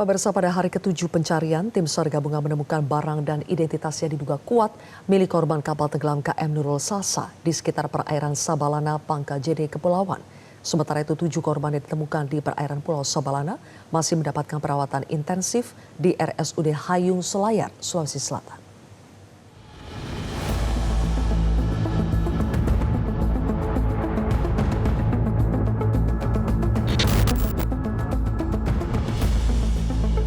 Pemirsa, pada hari ke-7 pencarian, tim SAR gabungan menemukan barang dan identitasnya diduga kuat milik korban kapal tenggelam KM Nurul Salsa di sekitar perairan Sabalana, Pangkajene, Kepulauan. Sementara itu, 7 korban yang ditemukan di perairan Pulau Sabalana masih mendapatkan perawatan intensif di RSUD Hayung Selayar, Sulawesi Selatan.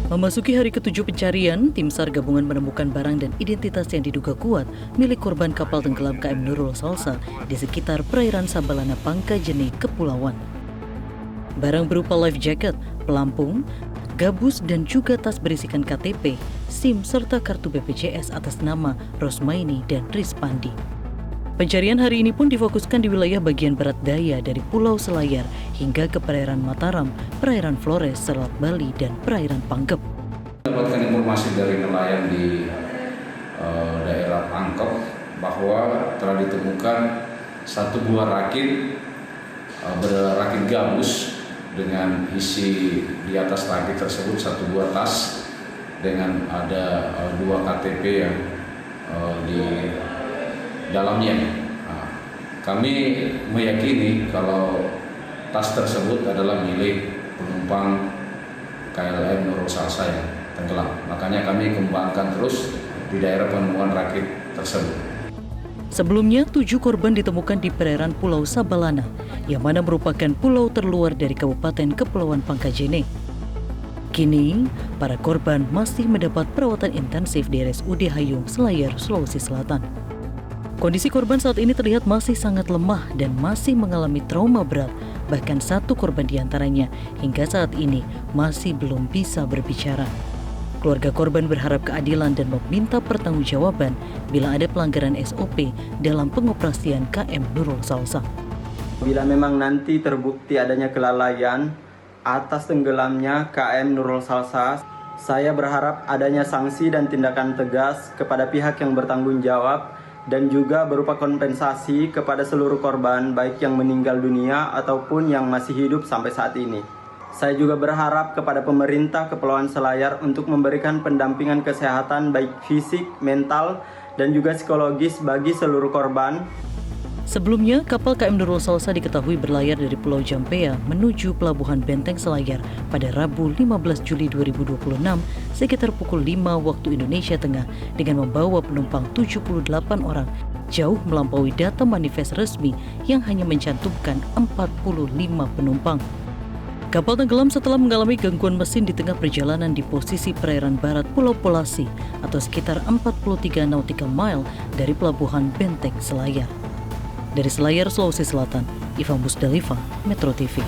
Memasuki hari ke-7 pencarian, tim SAR gabungan menemukan barang dan identitas yang diduga kuat milik korban kapal tenggelam KM Nurul Salsa di sekitar perairan Sabalana, Pangkajene, Kepulauan. Barang berupa life jacket, pelampung, gabus dan juga tas berisikan KTP, SIM serta kartu BPJS atas nama Rosmaini dan Rispandi. Pencarian hari ini pun difokuskan di wilayah bagian barat daya dari Pulau Selayar hingga ke perairan Mataram, perairan Flores, Selat Bali, dan perairan Pangkep. Mendapatkan informasi dari nelayan di daerah Pangkep bahwa telah ditemukan satu buah rakit berakit gabus dengan isi di atas rakit tersebut satu buah tas dengan ada 2 KTP yang di dalamnya. Kami meyakini kalau tas tersebut adalah milik penumpang KLM Nurul Salsa yang tenggelam. Makanya kami kembangkan terus di daerah penemuan rakit tersebut. Sebelumnya, 7 korban ditemukan di perairan Pulau Sabalana, yang mana merupakan pulau terluar dari Kabupaten Kepulauan Pangkajene. Kini, para korban masih mendapat perawatan intensif di RSUD Hayung Selayar, Sulawesi Selatan. Kondisi korban saat ini terlihat masih sangat lemah dan masih mengalami trauma berat. Bahkan 1 korban diantaranya hingga saat ini masih belum bisa berbicara. Keluarga korban berharap keadilan dan meminta pertanggungjawaban bila ada pelanggaran SOP dalam pengoperasian KM Nurul Salsa. Bila memang nanti terbukti adanya kelalaian atas tenggelamnya KM Nurul Salsa, saya berharap adanya sanksi dan tindakan tegas kepada pihak yang bertanggung jawab dan juga berupa kompensasi kepada seluruh korban baik yang meninggal dunia ataupun yang masih hidup sampai saat ini. Saya juga berharap kepada pemerintah Kepulauan Selayar untuk memberikan pendampingan kesehatan baik fisik, mental, dan juga psikologis bagi seluruh korban. Sebelumnya, kapal KM Nurul Salsa diketahui berlayar dari Pulau Jampea menuju Pelabuhan Benteng Selayar pada Rabu 15 Juli 2026 sekitar pukul 5 waktu Indonesia Tengah dengan membawa penumpang 78 orang, jauh melampaui data manifest resmi yang hanya mencantumkan 45 penumpang. Kapal tenggelam setelah mengalami gangguan mesin di tengah perjalanan di posisi perairan barat Pulau Polasi atau sekitar 43 nautical mile dari Pelabuhan Benteng Selayar. Dari Selayar, Sulawesi Selatan, Iva Musdalifa, Metro TV.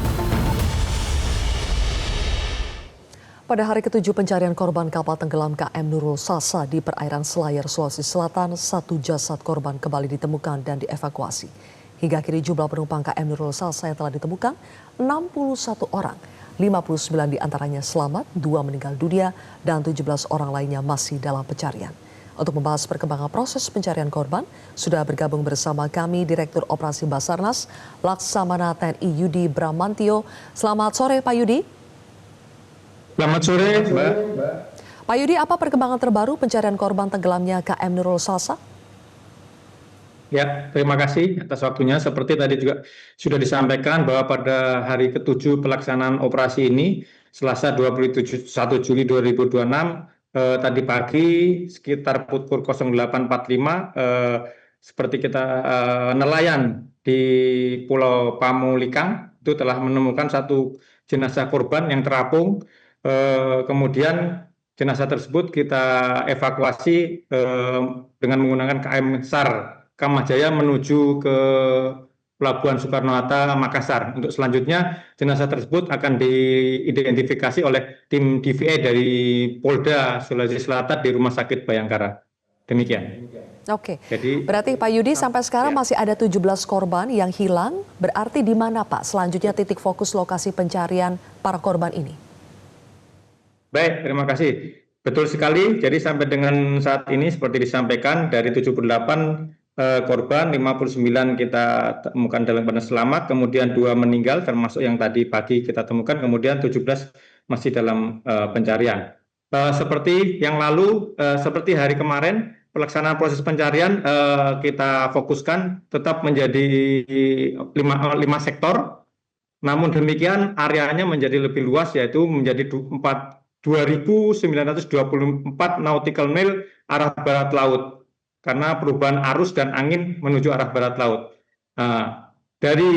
Pada hari ke-7 pencarian korban kapal tenggelam KM Nurul Salsa di perairan Selayar, Sulawesi Selatan, 1 jasad korban kembali ditemukan dan dievakuasi. Hingga kini jumlah penumpang KM Nurul Salsa yang telah ditemukan 61 orang. 59 diantaranya selamat, 2 meninggal dunia, dan 17 orang lainnya masih dalam pencarian. Untuk membahas perkembangan proses pencarian korban, sudah bergabung bersama kami Direktur Operasi Basarnas, Laksamana TNI Yudi Bramantio. Selamat sore Pak Yudi. Selamat sore Mbak. Pak Yudi, apa perkembangan terbaru pencarian korban tenggelamnya KM Nurul Salsa? Ya, terima kasih atas waktunya. Seperti tadi juga sudah disampaikan bahwa pada hari ke-7 pelaksanaan operasi ini, Selasa 21 Juli 2026, tadi pagi sekitar pukul 08.45 seperti kita nelayan di Pulau Pamulikang itu telah menemukan 1 jenazah korban yang terapung. Kemudian jenazah tersebut kita evakuasi dengan menggunakan KM SAR Kamajaya menuju ke Pelabuhan Soekarno-Hatta, Makassar. Untuk selanjutnya, jenazah tersebut akan diidentifikasi oleh tim DVI dari Polda Sulawesi Selatan di Rumah Sakit Bayangkara. Demikian. Oke, berarti Pak Yudi sampai sekarang masih ada 17 korban yang hilang. Berarti di mana Pak selanjutnya titik fokus lokasi pencarian para korban ini? Baik, terima kasih. Betul sekali, jadi sampai dengan saat ini seperti disampaikan dari 78 korban, 59 kita temukan dalam keadaan selamat, kemudian 2 meninggal termasuk yang tadi pagi kita temukan, kemudian 17 masih dalam pencarian. Seperti yang lalu, seperti hari kemarin, pelaksanaan proses pencarian kita fokuskan tetap menjadi 5 sektor. Namun demikian areanya menjadi lebih luas, yaitu menjadi 2.924 nautical mile arah barat laut karena perubahan arus dan angin menuju arah barat laut. Dari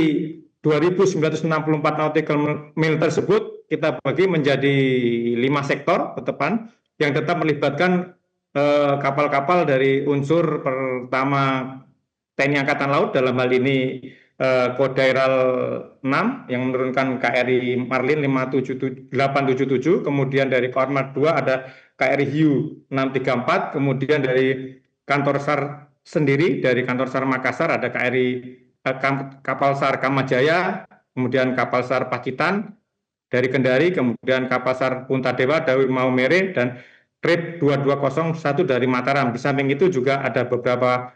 2.964 nautical mile tersebut kita bagi menjadi 5 sektor ke depan yang tetap melibatkan kapal-kapal dari unsur pertama TNI Angkatan Laut, dalam hal ini Kodairal 6 yang menurunkan KRI Marlin 877, kemudian dari Kormar 2 ada KRI Hiu 634, kemudian dari Kantor SAR sendiri, dari Kantor SAR Makassar ada KRI kapal SAR Kamajaya, kemudian kapal SAR Pacitan dari Kendari, kemudian kapal SAR Punta Dewa, Dawi Maumere, dan Trip 2201 dari Mataram. Di samping itu juga ada beberapa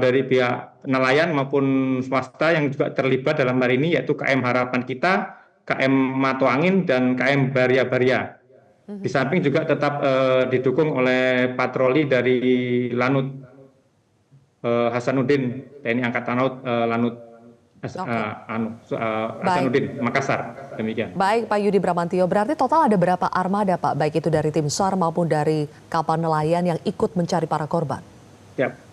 dari pihak nelayan maupun swasta yang juga terlibat dalam hal ini, yaitu KM Harapan Kita, KM Mato Angin, dan KM Baria-Baria. Di samping juga tetap didukung oleh patroli dari Lanut Hasanuddin, TNI Angkatan Laut Lanut Hasanuddin, Makassar. Demikian. Baik Pak Yudi Bramantio, berarti total ada berapa armada Pak, baik itu dari tim SAR maupun dari kapal nelayan yang ikut mencari para korban? Siap.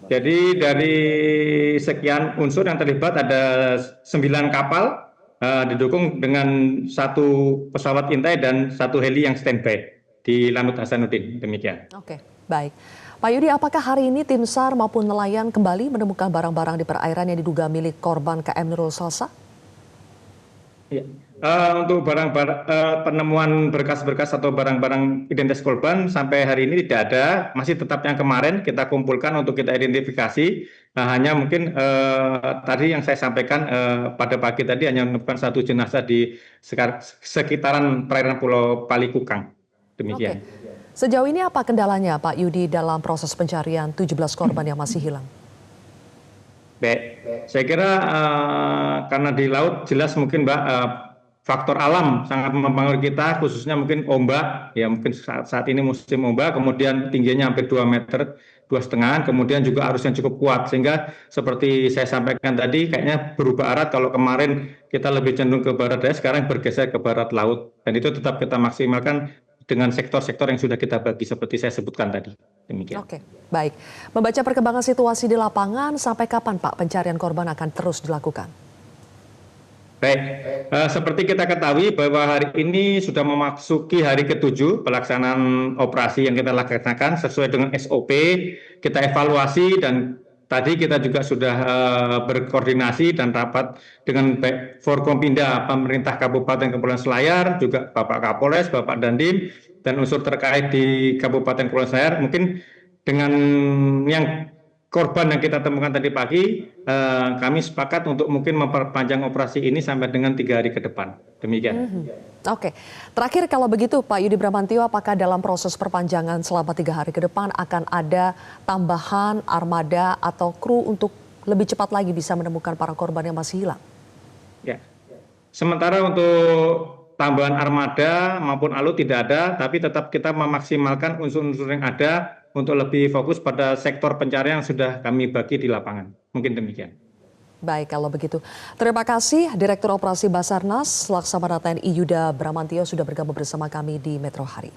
Jadi dari sekian unsur yang terlibat ada 9 kapal didukung dengan 1 pesawat intai dan 1 heli yang standby di Lanut Hasanuddin. Demikian. Oke, baik. Pak Yudi, apakah hari ini tim SAR maupun nelayan kembali menemukan barang-barang di perairan yang diduga milik korban KM Nurul Salsa? Ya. Untuk penemuan berkas-berkas atau barang-barang identitas korban sampai hari ini tidak ada, masih tetap yang kemarin kita kumpulkan untuk kita identifikasi. Hanya mungkin tadi yang saya sampaikan pada pagi tadi hanya menemukan 1 jenazah di sekitaran perairan Pulau Palikukang. Demikian. Oke. Sejauh ini apa kendalanya Pak Yudi dalam proses pencarian 17 korban yang masih hilang? Baik, saya kira karena di laut jelas mungkin Mbak, faktor alam sangat mempengaruhi kita, khususnya mungkin ombak, ya mungkin saat ini musim ombak, kemudian tingginya hampir 2 meter, 2,5, kemudian juga arus yang cukup kuat, sehingga seperti saya sampaikan tadi, kayaknya berubah arah. Kalau kemarin kita lebih cenderung ke barat daya, sekarang bergeser ke barat laut, dan itu tetap kita maksimalkan dengan sektor-sektor yang sudah kita bagi seperti saya sebutkan tadi. Demikian. Oke, baik. Membaca perkembangan situasi di lapangan, sampai kapan Pak pencarian korban akan terus dilakukan? Baik, seperti kita ketahui bahwa hari ini sudah memasuki hari ke-7 pelaksanaan operasi yang kita laksanakan sesuai dengan SOP, kita evaluasi, dan tadi kita juga sudah berkoordinasi dan rapat dengan Forkompinda, pemerintah Kabupaten Kepulauan Selayar, juga Bapak Kapolres, Bapak Dandim, dan unsur terkait di Kabupaten Kepulauan Selayar. Mungkin dengan yang korban yang kita temukan tadi pagi, kami sepakat untuk mungkin memperpanjang operasi ini sampai dengan 3 hari ke depan. Demikian. Oke, terakhir kalau begitu Pak Yudi Bramantio, apakah dalam proses perpanjangan selama 3 hari ke depan akan ada tambahan armada atau kru untuk lebih cepat lagi bisa menemukan para korban yang masih hilang? Ya, sementara untuk tambahan armada maupun alut tidak ada, tapi tetap kita memaksimalkan unsur-unsur yang ada untuk lebih fokus pada sektor pencarian yang sudah kami bagi di lapangan. Mungkin demikian. Baik, kalau begitu. Terima kasih Direktur Operasi Basarnas Laksamana TNI Yuda Bramantio sudah bergabung bersama kami di Metro Hari.